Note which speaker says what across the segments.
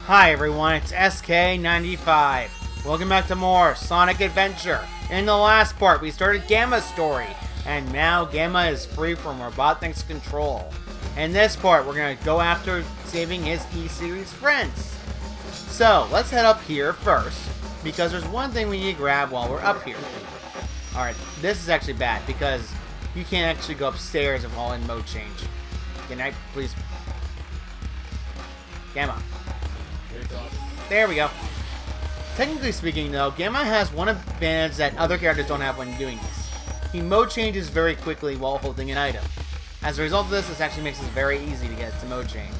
Speaker 1: Hi everyone, it's SK95. Welcome back to more Sonic Adventure. In the last part, we started Gamma's story, and now Gamma is free from Robotnik's control. In this part, we're going to go after saving his E-Series friends. So, let's head up here first, because there's one thing we need to grab while we're up here. Alright, this is actually bad, because you can't actually go upstairs while in mode change. Can I please... Gamma. There we go. Technically speaking, though, Gamma has one advantage that other characters don't have when doing this. He mode changes very quickly while holding an item. As a result of this actually makes it very easy to get to mode change.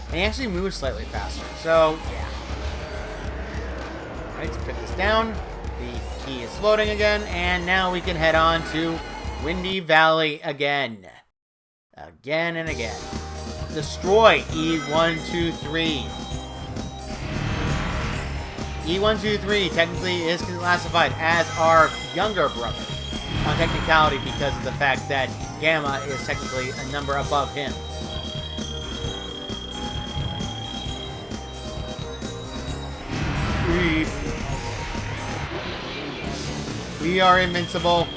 Speaker 1: And he actually moves slightly faster, so yeah. Alright, let's pick this down. The key is loading again, and now we can head on to Windy Valley again. Again and again. Destroy E123. E123 technically is classified as our younger brother on technicality because of the fact that Gamma is technically a number above him. We are invincible.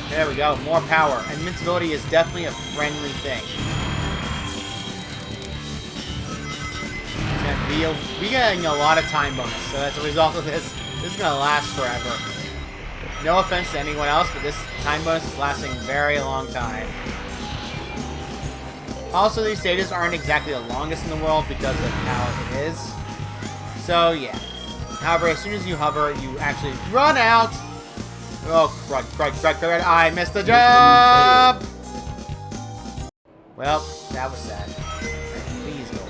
Speaker 1: There we go, more power. Invincibility is definitely a friendly thing. We're getting a lot of time bonus, so as a result of this is going to last forever. No offense to anyone else, but this time bonus is lasting a very long time. Also, these stages aren't exactly the longest in the world because of how it is. So, yeah. However, as soon as you hover, you actually run out. Oh, crud. I missed the jump! Well, that was sad. Please go away.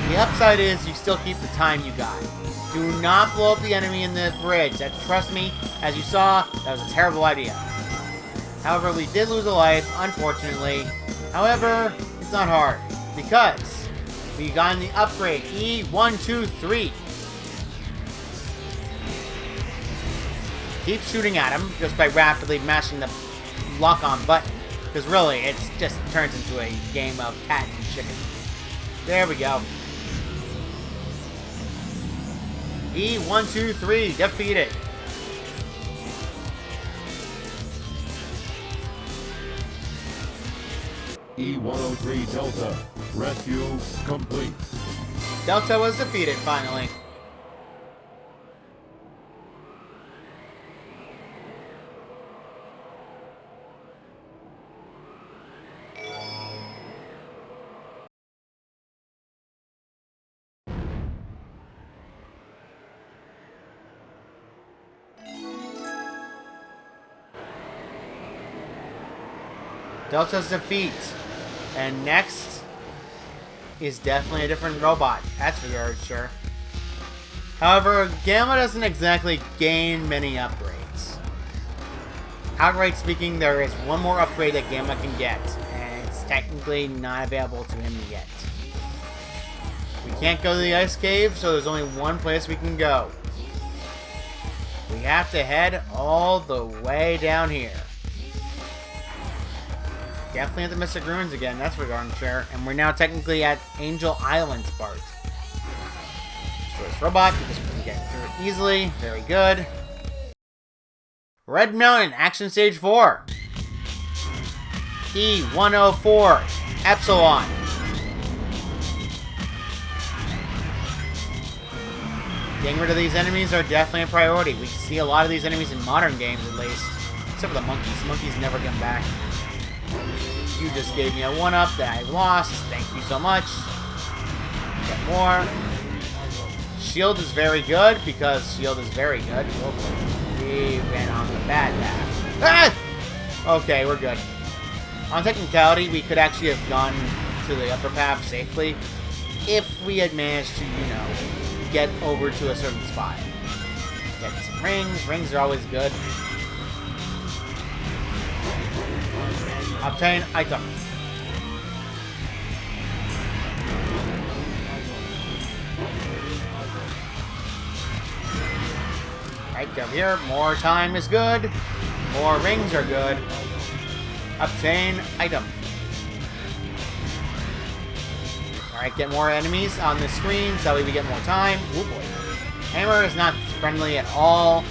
Speaker 1: The upside is you still keep the time you got. Do not blow up the enemy in the bridge. Trust me, as you saw, that was a terrible idea. However, we did lose a life, unfortunately. However, it's not hard, because we got the upgrade, E123. Keep shooting at him just by rapidly mashing the lock-on button, because really, it just turns into a game of cat and chicken. There we go. E123 defeated.
Speaker 2: E103 Delta, rescue complete.
Speaker 1: Delta was defeated, finally. Delta's defeat. And next is definitely a different robot. That's for darn sure. However, Gamma doesn't exactly gain many upgrades. Outright speaking, there is one more upgrade that Gamma can get, and it's technically not available to him yet. We can't go to the ice cave, so there's only one place we can go. We have to head all the way down here. Definitely at the Mystic Ruins again, that's for darn sure. And we're now technically at Angel Island's part. Destroy this robot, because we can get through it easily. Very good. Red Mountain, Action Stage 4. E104, Epsilon. Getting rid of these enemies are definitely a priority. We see a lot of these enemies in modern games, at least. Except for the monkeys. Monkeys never come back. You just gave me a 1-up that I lost. Thank you so much. Get more. Shield is very good because shield is very good. Oh boy. We ran on the bad path. Ah! Okay, we're good. On technicality, we could actually have gone to the upper path safely if we had managed to, you know, get over to a certain spot. Get some rings. Rings are always good. Obtain item. Right over here, more time is good. More rings are good. Obtain item. Alright, get more enemies on the screen so that way we get more time. Oh boy. Hammer is not friendly at all.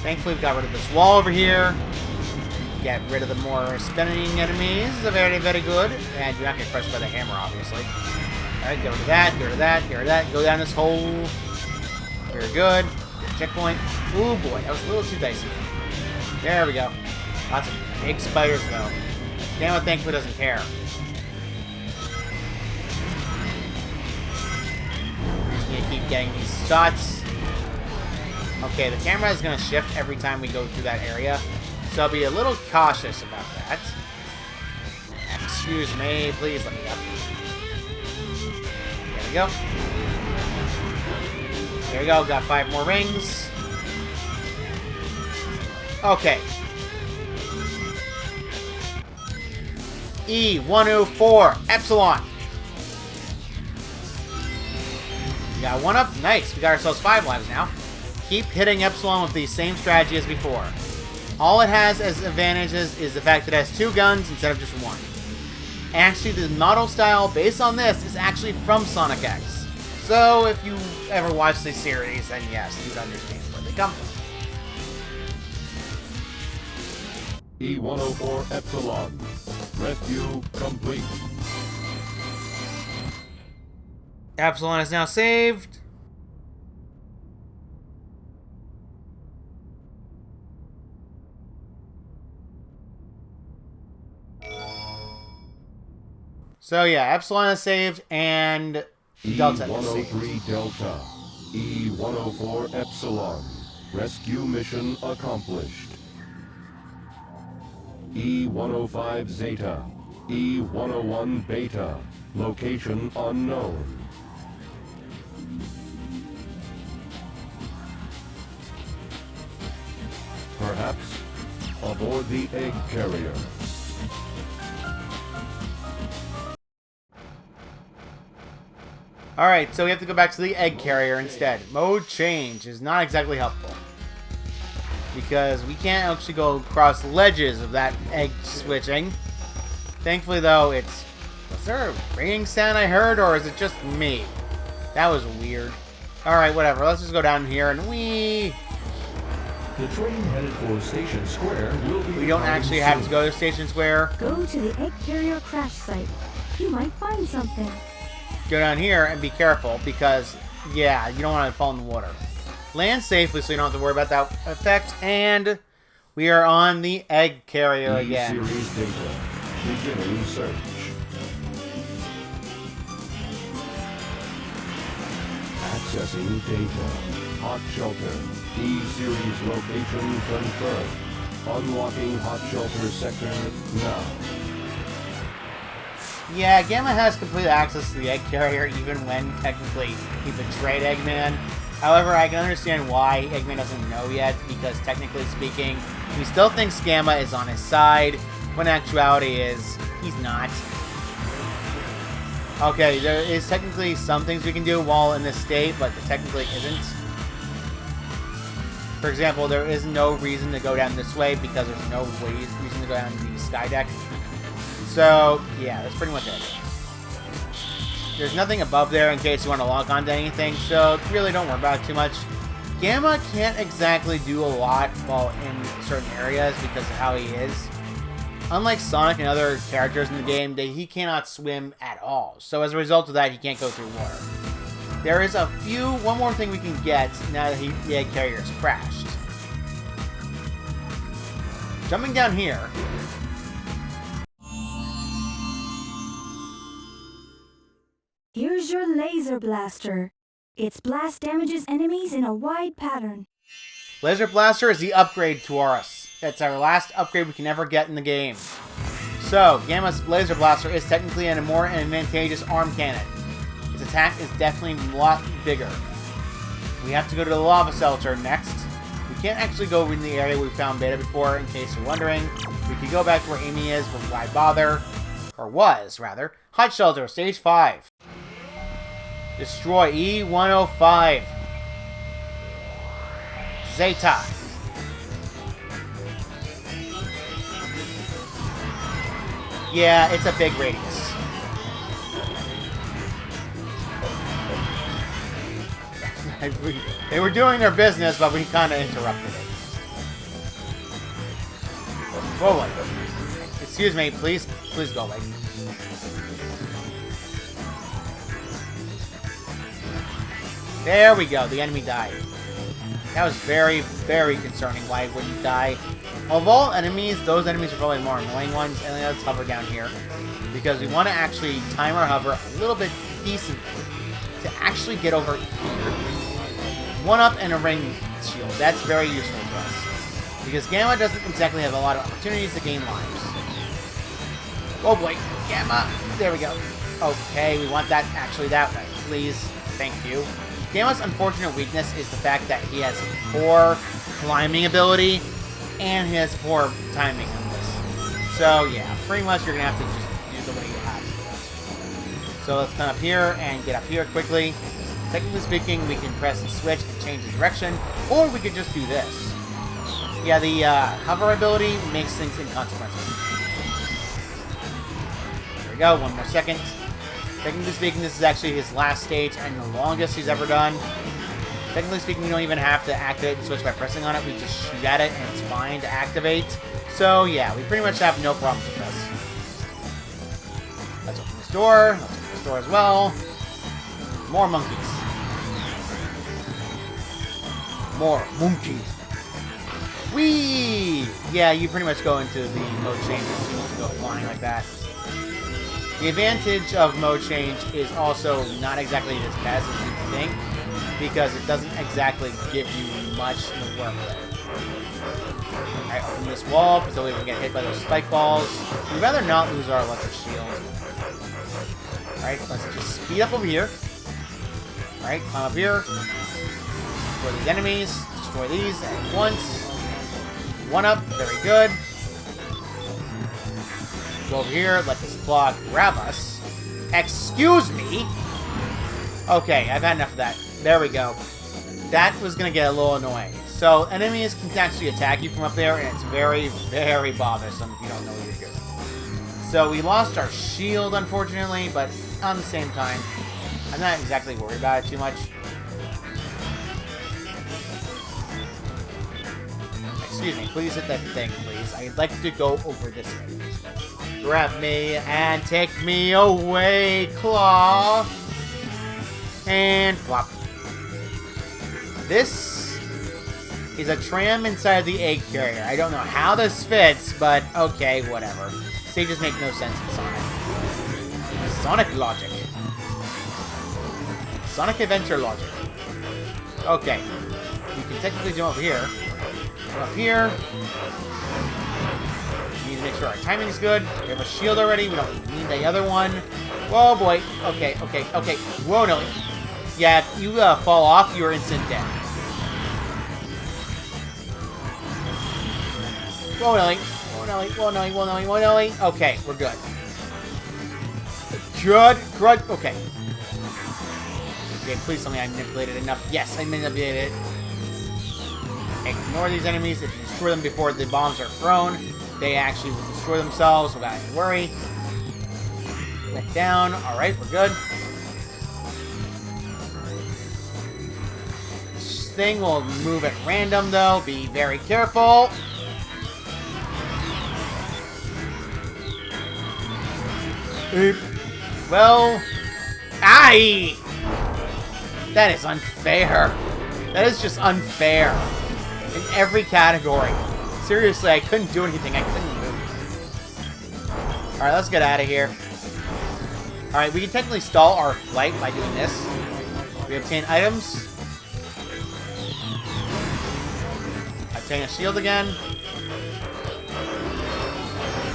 Speaker 1: Thankfully, we got rid of this wall over here. Get rid of the more spinning enemies. Very, very good. And you're not getting crushed by the hammer, obviously. Alright, get rid of that, get rid of that, get rid of that. Go down this hole. Very good. Checkpoint. Oh boy, that was a little too dicey. There we go. Lots of big spiders, though. Gamma thankfully doesn't care. We're just gonna keep getting these shots. Okay, the camera is gonna shift every time we go through that area, so I'll be a little cautious about that. Excuse me, please let me up. There we go. There we go, got 5 more rings. Okay. E104 Epsilon. We got 1 up. Nice. We got ourselves 5 lives now. Keep hitting Epsilon with the same strategy as before. All it has as advantages is the fact that it has 2 guns instead of just 1. Actually, the model style based on this is actually from Sonic X. So if you ever watch the series, then yes, you'd understand where they come from.
Speaker 2: E104 Epsilon. Rescue complete.
Speaker 1: Epsilon is now saved. So yeah, Epsilon is saved and Delta is saved.
Speaker 2: E103 Delta. E104 Epsilon. Rescue mission accomplished. E105 Zeta. E101 Beta. Location unknown. Perhaps aboard the egg carrier.
Speaker 1: Alright, so we have to go back to the egg carrier instead. Mode change is not exactly helpful, because we can't actually go across ledges of that egg switching. Thankfully, though, it's... Was there a ringing sound I heard, or is it just me? That was weird. Alright, whatever. Let's just go down here and whee!
Speaker 3: The train headed for Station Square will be...
Speaker 1: We don't actually have to go to Station Square.
Speaker 4: Go to the egg carrier crash site. You might find something.
Speaker 1: Go down here and be careful, because, yeah, you don't want to fall in the water. Land safely so you don't have to worry about that effect, and we are on the egg carrier again.
Speaker 2: E-Series data. Beginning search. Accessing data. Hot shelter. E-Series location confirmed. Unlocking hot shelter sector now.
Speaker 1: Yeah, Gamma has complete access to the egg carrier even when technically he betrayed Eggman. However, I can understand why Eggman doesn't know yet, because technically speaking, he still thinks Gamma is on his side, when actuality is, he's not. Okay, there is technically some things we can do while in this state, but there technically isn't. For example, there is no reason to go down this way because there's no reason to go down the sky deck. So, yeah, that's pretty much it. There's nothing above there in case you want to lock onto anything, so really don't worry about it too much. Gamma can't exactly do a lot while in certain areas because of how he is. Unlike Sonic and other characters in the game, he cannot swim at all. So as a result of that, he can't go through water. There is one more thing we can get now that the egg carrier is crashed. Jumping down here.
Speaker 4: Here's your laser blaster. Its blast damages enemies in a wide pattern.
Speaker 1: Laser Blaster is the upgrade to us. It's our last upgrade we can ever get in the game. So, Gamma's Laser Blaster is technically a more advantageous arm cannon. Its attack is definitely a lot bigger. We have to go to the Lava Shelter next. We can't actually go in the area we found Beta before, in case you're wondering. We could go back to where Amy is, but why bother? Or was, rather. Hot Shelter, Stage 5. Destroy E105. Zeta. Yeah, it's a big radius. They were doing their business, but we kind of interrupted it. Go away. Excuse me, please go away. There we go, the enemy died. That was very, very concerning why it wouldn't die. Of all enemies, those enemies are probably the more annoying ones, and let's hover down here. Because we want to actually time our hover a little bit decently to actually get over here. 1-up and a ring shield. That's very useful to us. Because Gamma doesn't exactly have a lot of opportunities to gain lives. Oh boy, Gamma. There we go. Okay, we want that actually that way. Please. Thank you. Gamma's unfortunate weakness is the fact that he has poor climbing ability and he has poor timing on this. So yeah, pretty much you're going to have to just do the way you have to. So let's come up here and get up here quickly. Technically speaking, we can press the switch and change the direction, or we could just do this. Yeah, the hover ability makes things inconsequential. There we go, one more second. Technically speaking, this is actually his last stage and the longest he's ever done. Technically speaking, you don't even have to activate the switch by pressing on it. We just shoot at it and it's fine to activate. So yeah, we pretty much have no problems with this. Let's open this door. Let's open this door as well. More monkeys. More monkeys. Whee! Yeah, you pretty much go into the mode changes. You can go flying like that. The advantage of mode change is also not exactly as bad as you think, because it doesn't exactly give you much in the work with. Alright, open this wall so we don't get hit by those spike balls. We'd rather not lose our electric shield. Alright, let's just speed up over here. Alright, climb up here. Destroy these enemies. Destroy these at once. 1-up, very good. Go over here, let this claw grab us. Excuse me! Okay, I've had enough of that. There we go. That was gonna get a little annoying. So, enemies can actually attack you from up there, and it's very, very bothersome if you don't know what you're doing. So, we lost our shield, unfortunately, but on the same time, I'm not exactly worried about it too much. Excuse me, please hit that thing, please. I'd like to go over this way. Grab me and take me away, Claw. And flop. This is a tram inside the egg carrier. I don't know how this fits, but okay, whatever. Stages make no sense in Sonic. Sonic logic. Sonic Adventure logic. Okay. You can technically jump over here. Come up here. We need to make sure our timing is good. We have a shield already. We don't need the other one. Whoa, boy. Okay, okay, okay. Whoa, no. Yeah, if you fall off, you're instant death. Whoa, Nelly. Whoa, Nelly. Whoa, Nelly. Whoa, Nelly. Whoa, Nelly. Okay, we're good. Good. Good. Okay. Okay, please tell me I manipulated enough. Yes, I manipulated it. Ignore these enemies. If you destroy them before the bombs are thrown, they actually will destroy themselves without any worry. Went down. Alright, we're good. This thing will move at random, though. Be very careful. Well... Aye! That is unfair. That is just unfair. In every category. Seriously, I couldn't do anything. I couldn't move. Alright, let's get out of here. Alright, we can technically stall our flight by doing this. We obtain items. Obtain a shield again.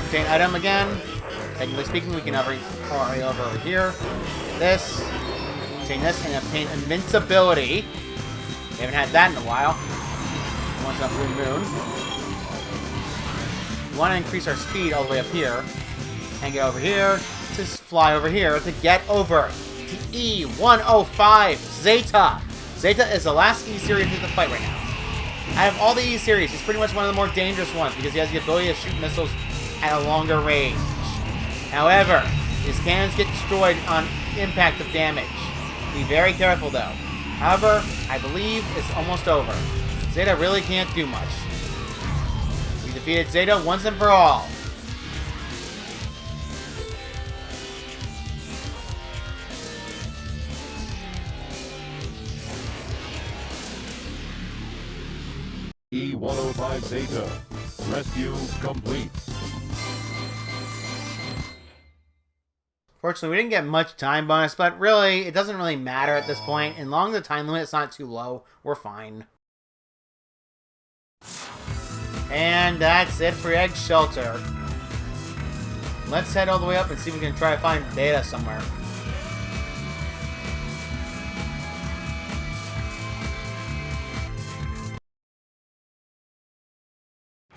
Speaker 1: Obtain item again. Technically speaking, we can hover over here. Get this. Obtain this and obtain invincibility. We haven't had that in a while. Once on Blue Moon. We want to increase our speed all the way up here. And get over here. Just fly over here to get over to E105 Zeta. Zeta is the last E series in the fight right now. Out of all the E series, he's pretty much one of the more dangerous ones because he has the ability to shoot missiles at a longer range. However, his cannons get destroyed on impact of damage. Be very careful though. However, I believe it's almost over. Zeta really can't do much. We defeated Zeta once and for all.
Speaker 2: E-105 Zeta. Rescue complete.
Speaker 1: Fortunately, we didn't get much time bonus, but really, it doesn't really matter at this point. As long as the time limit's not too low, we're fine. And that's it for Egg Shelter. Let's head all the way up and see if we can try to find Beta somewhere.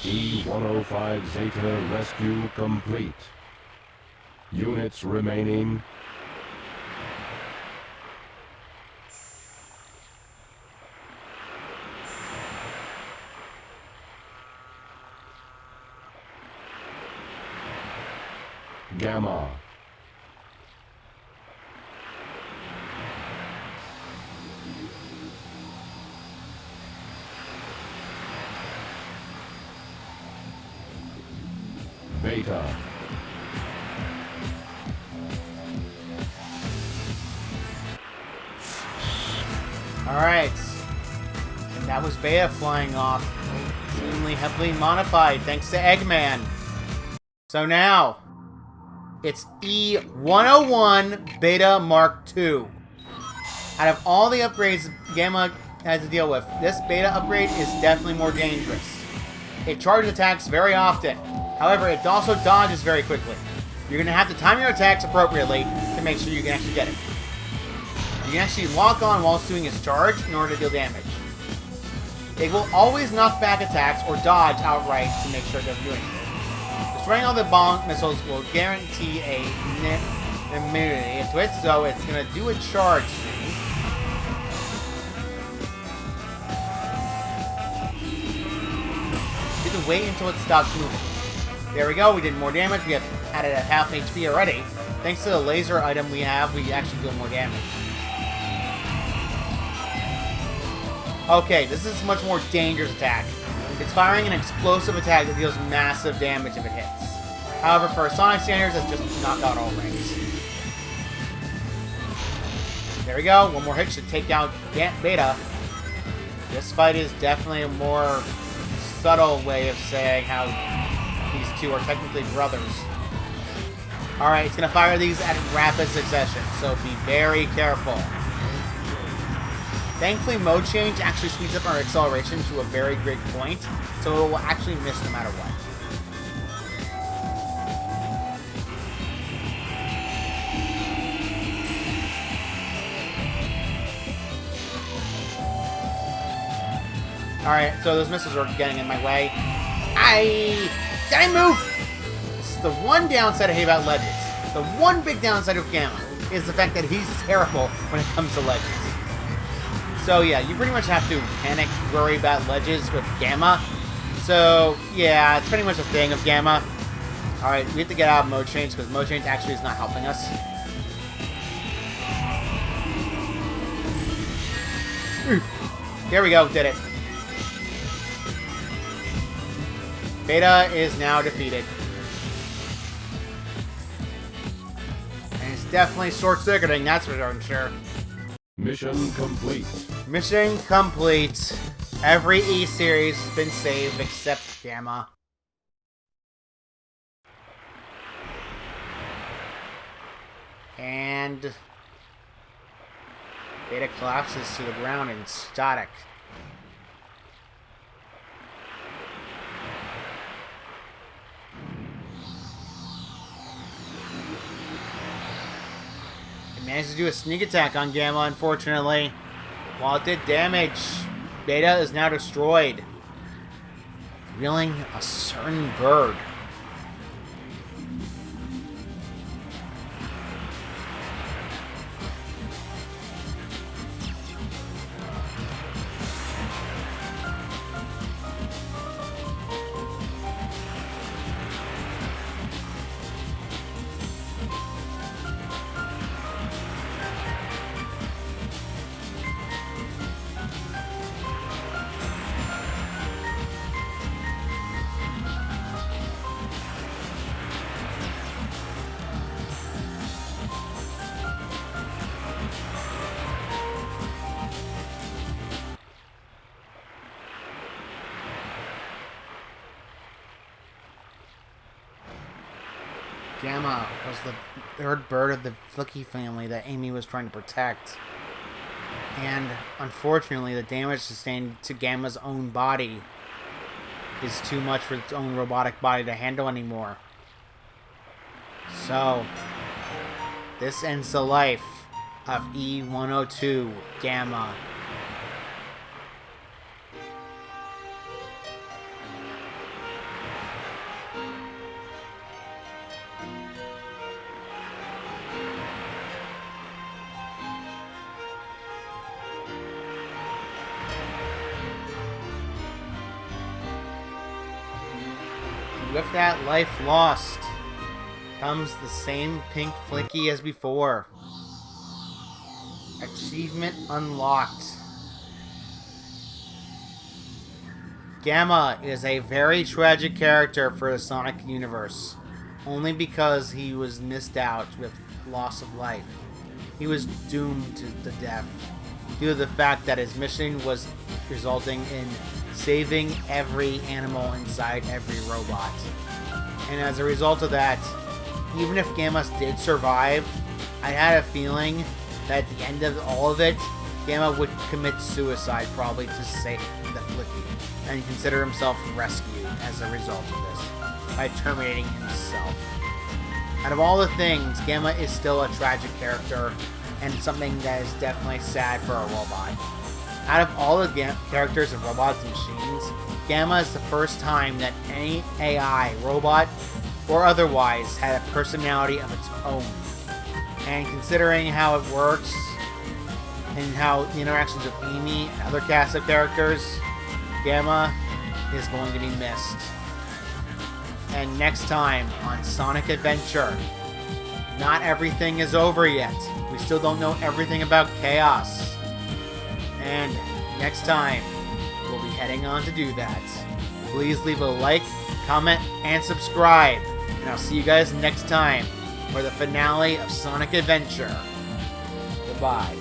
Speaker 2: E-105 Zeta rescue complete. Units remaining. Gamma. Beta.
Speaker 1: Alright. And that was Beta flying off. Extremely heavily modified, thanks to Eggman. So now, it's E-101 Beta Mark II. Out of all the upgrades Gamma has to deal with, this Beta upgrade is definitely more dangerous. It charges attacks very often. However, it also dodges very quickly. You're going to have to time your attacks appropriately to make sure you can actually get it. You can actually lock on while it's doing its charge in order to deal damage. It will always knock back attacks or dodge outright to make sure it doesn't do anything. Destroying all the bomb missiles will guarantee a immunity to it, so it's going to do a charge soon. You have to wait until it stops moving. There we go, we did more damage. We have added a half HP already. Thanks to the laser item we have, we actually do more damage. Okay, this is a much more dangerous attack. It's firing an explosive attack that deals massive damage if it hits. However, for Sonic standards, that's just knocked out all rings. There we go, one more hit should take down Beta. This fight is definitely a more subtle way of saying how these two are technically brothers. Alright, it's going to fire these at rapid succession, so be very careful. Thankfully, mode change actually speeds up our acceleration to a very great point, so it will actually miss no matter what. Alright, so those missiles are getting in my way. Gotta move! This is the one downside I hate about Legends. The one big downside of Gamma is the fact that he's terrible when it comes to Legends. So yeah, you pretty much have to panic, worry about Ledges with Gamma. So yeah, it's pretty much a thing of Gamma. Alright, we have to get out of mode change because mode change actually is not helping us. There we go, did it. Beta is now defeated. And it's definitely short-circuiting, that's for darn sure.
Speaker 2: Mission complete.
Speaker 1: Mission complete. Every E-series has been saved except Gamma. And Beta collapses to the ground in static. Managed to do a sneak attack on Gamma, unfortunately. While it did damage, Beta is now destroyed, revealing a certain bird. Gamma was the third bird of the Flicky family that Amy was trying to protect. And unfortunately, the damage sustained to Gamma's own body is too much for its own robotic body to handle anymore. So, this ends the life of E-102 Gamma. With that life lost comes the same pink Flicky as before. Achievement unlocked. Gamma is a very tragic character for the Sonic universe, only because he was missed out with loss of life. He was doomed to death due to the fact that his mission was resulting in saving every animal inside every robot. And as a result of that, even if Gamma did survive, I had a feeling that at the end of all of it, Gamma would commit suicide probably to save the Flicky and consider himself rescued as a result of this by terminating himself. Out of all the things, Gamma is still a tragic character and something that is definitely sad for a robot. Out of all the characters of robots and machines, Gamma is the first time that any AI, robot, or otherwise, had a personality of its own. And considering how it works, and how the interactions with Amy and other cast of characters, Gamma is going to be missed. And next time on Sonic Adventure, not everything is over yet. We still don't know everything about Chaos. And next time, we'll be heading on to do that. Please leave a like, comment, and subscribe. And I'll see you guys next time for the finale of Sonic Adventure. Goodbye.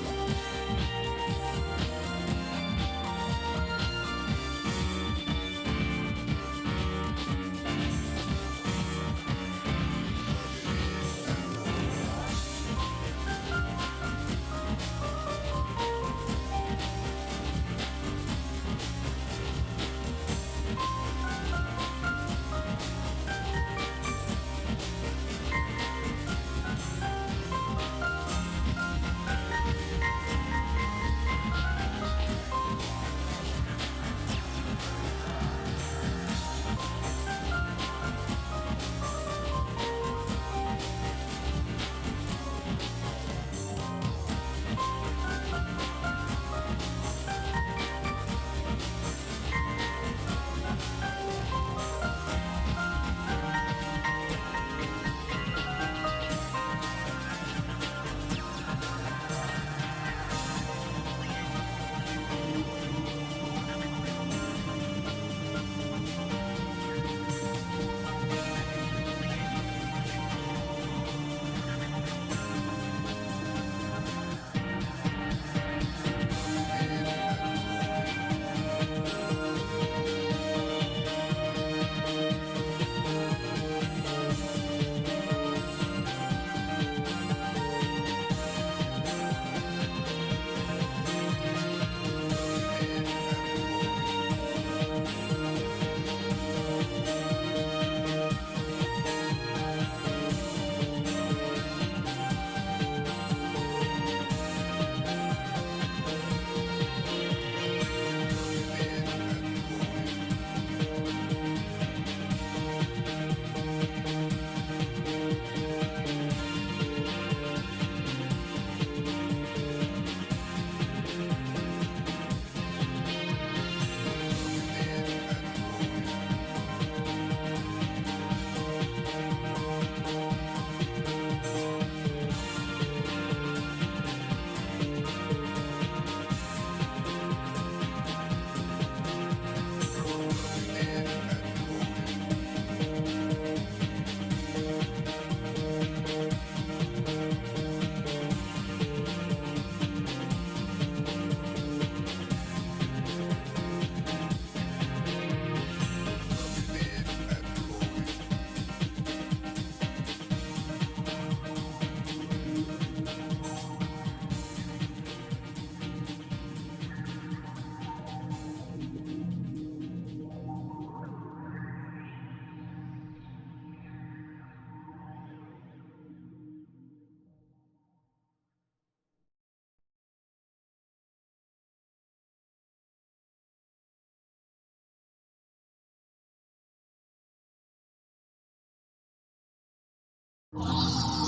Speaker 1: Alright,